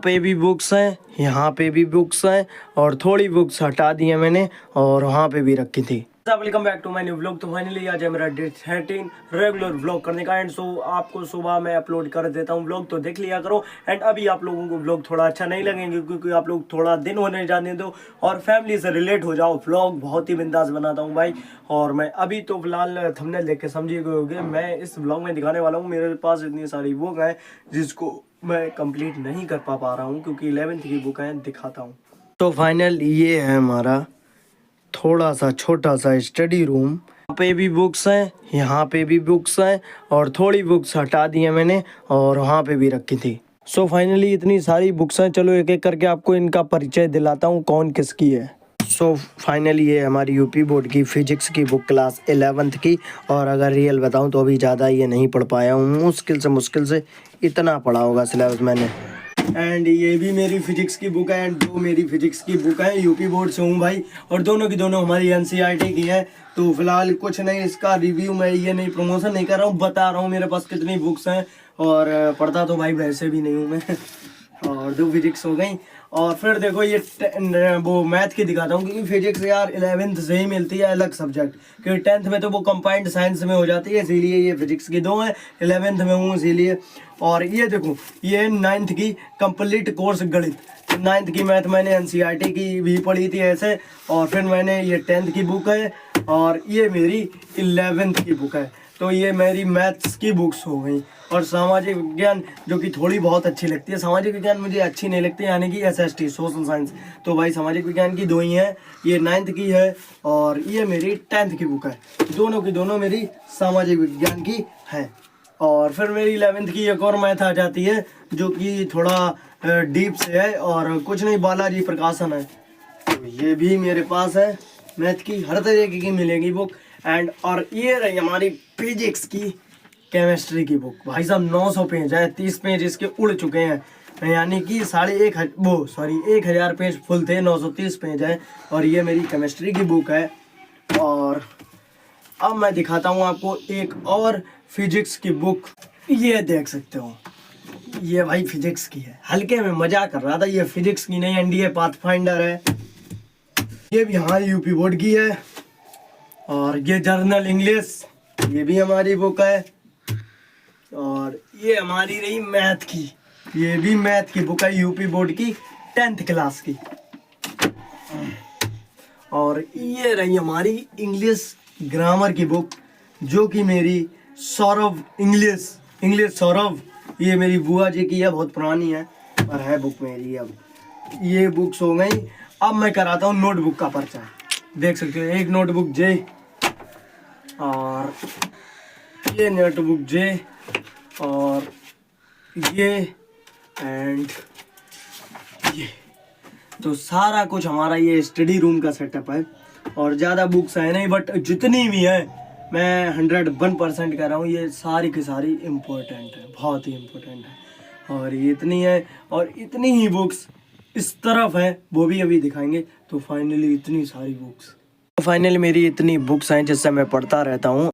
पे भी बुक्स हैं, यहाँ पे भी बुक्स हैं और थोड़ी बुक्स हटा दी है मैंने और वहाँ पे भी रखी थी। Welcome back to my new vlog. तो फाइनली आज है मेरा डे 13 रेगुलर व्लॉग करने का एंड सो आपको सुबह मैं अपलोड कर देता हूँ व्लॉग, तो देख लिया करो। एंड अभी आप लोगों को व्लॉग थोड़ा अच्छा नहीं लगेंगे क्योंकि आप लोग थोड़ा दिन होने जाने दो और फैमिली से रिलेट हो जाओ। व्लॉग बहुत ही बिंदास बनाता हूँ भाई। और मैं अभी तो फिलहाल थंबनेल देख के समझिए होंगे, मैं इस व्लॉग में दिखाने वाला हूँ मेरे पास इतनी सारी बुक है जिसको मैं कंप्लीट नहीं कर पा रहा हूँ क्योंकि 11th की बुक है, दिखाता हूँ। तो फाइनल ये है हमारा थोड़ा सा छोटा सा स्टडी रूम। यहाँ पे भी बुक्स हैं, यहाँ पे भी बुक्स हैं और थोड़ी बुक्स हटा दी है मैंने और वहाँ पे भी रखी थी। सो फाइनली इतनी सारी बुक्स हैं, चलो एक एक करके आपको इनका परिचय दिलाता हूँ कौन किसकी है। सो फाइनली ये हमारी यूपी बोर्ड की फिजिक्स की बुक क्लास 11th की, और अगर रियल बताऊँ तो अभी ज़्यादा ये नहीं पढ़ पाया हूँ, मुश्किल से इतना पढ़ा होगा सिलेबस मैंने। एंड ये भी मेरी फिजिक्स की बुक है एंड दो मेरी फिजिक्स की बुक है, यूपी बोर्ड से हूँ भाई, और दोनों की दोनों हमारी एनसीईआरटी की है। तो फिलहाल कुछ नहीं, इसका रिव्यू मैं ये नहीं, प्रमोशन नहीं कर रहा हूँ, बता रहा हूँ मेरे पास कितनी बुक्स हैं। और पढ़ता तो भाई वैसे भी नहीं हूँ मैं और दो फिजिक्स हो गई। और फिर देखो ये वो मैथ की दिखाता हूँ क्योंकि फिजिक्स यार 11th से ही मिलती है अलग सब्जेक्ट, क्योंकि 10th में तो वो कंबाइंड साइंस में हो जाती है, इसीलिए ये फिजिक्स की दो है, 11th में हूँ इसीलिए। और ये देखो ये 9th की कंप्लीट कोर्स गणित, 9th की मैथ मैंने एनसीईआरटी की भी पढ़ी थी ऐसे। और फिर मैंने ये 10th की बुक है और ये मेरी 11th की बुक है। तो ये मेरी मैथ्स की बुक्स हो गई। और सामाजिक विज्ञान जो कि थोड़ी बहुत अच्छी लगती है, सामाजिक विज्ञान मुझे अच्छी नहीं लगती, यानी कि एसएसटी सोशल साइंस। तो भाई सामाजिक विज्ञान की दो ही हैं, ये 9th की है और ये मेरी 10th की बुक है, दोनों की दोनों मेरी सामाजिक विज्ञान की है। और फिर मेरी 11th की एक और मैथ आ जाती है जो कि थोड़ा डीप से है और कुछ नहीं, बालाजी प्रकाशन है। तो ये भी मेरे पास है, मैथ की हर तरीके की मिलेगी बुक। एंड और ये रही हमारी फिजिक्स की केमिस्ट्री की बुक, भाई साहब 900 पेज है, 30 पेज इसके उड़ चुके हैं, यानी कि 1,000 पेज फुल थे, 930 पेज है। और ये मेरी केमिस्ट्री की बुक है। और अब मैं दिखाता हूँ आपको एक और फिजिक्स की बुक, ये देख सकते हो, ये भाई फिजिक्स की है, हल्के में मजा कर रहा था, ये फिजिक्स की नहीं एनडीए पाथफाइंडर है। ये भी हमारी यूपी बोर्ड की है। और ये जर्नल इंग्लिश, ये भी हमारी बुक है। और ये हमारी रही मैथ की, ये भी मैथ की बुक है, यूपी बोर्ड की 10th क्लास की। और ये रही हमारी इंग्लिश ग्रामर की बुक जो कि मेरी सौरभ इंग्लिश सौरभ, ये मेरी बुआ जी की है, बहुत पुरानी है पर है बुक मेरी। अब ये बुक्स हो गई। अब मैं कराता हूँ नोटबुक का परिचय, देख सकते हो, एक नोटबुक जे और ये नोटबुक जे और ये एंड ये, तो सारा कुछ हमारा ये स्टडी रूम का सेटअप है। और ज़्यादा बुक्स है नहीं, बट जितनी भी है मैं 101% कह रहा हूँ, ये सारी की सारी इम्पोर्टेंट है, बहुत ही इम्पोर्टेंट है। और ये इतनी है और इतनी ही बुक्स इस तरफ है, वो भी अभी दिखाएंगे। तो फाइनली इतनी सारी बुक्स, फाइनली मेरी इतनी बुक्स हैं जिससे मैं पढ़ता रहता हूँ।